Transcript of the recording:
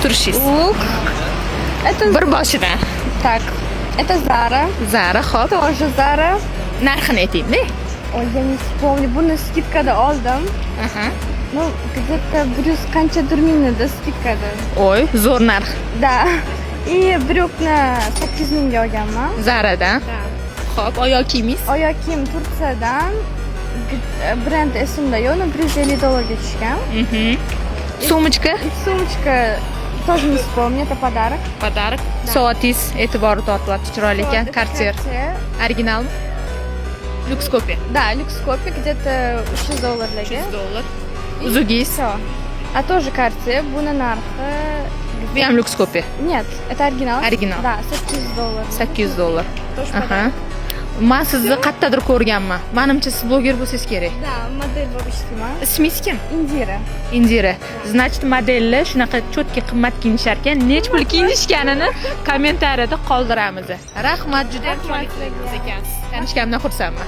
Turishingiz. Лук. Это Bir boshidan. так. Это Zara. Zara, xo'p. Тоже Zara. Narxini ayting-da. Ой, я не вспомню. Buni skidkada oldim. Aha. Ну, где-то 100 qanchadir mingda skidkada. Oy, zo'r narx. Да. И bryukni 8 mingga olganman. Zaradan. Да. Xo'p, oyoq kiyimingiz. Oyoq kiyim Turkiyadan. Brend esimda yo'q, $150 tushgan. Sumочка. И сумочка тоже не вспомню, это подарок. Pодарок. Soatingiz e'tiborni tortyapti, chiroyli ekan. Вот, это Cartier. Cartier. Originalmi? Lux kopi. Да, люкс копи, где-то $300. $300. Uzugingiz. Все. А тоже Cartier, buni narxi... Bu ham Lux kopi. Нет, это оригинал. Оригинал. Да, $800. $800. Тоже Aha. подарок. Men sizni qayerdadir ko'rganman. Menimcha siz bloger bo'lsangiz kerak. Да, модель вообще Ismingiz kim? Indira. Indira. Значит, modellar shunaqa cho'tki qimmat kiyinishar ekan. Nech pul kiyinishganini kommentariyada qoldiramiz. Rahmat, juda ham chiroyli ekansiz. Tanishganimdan xursandman.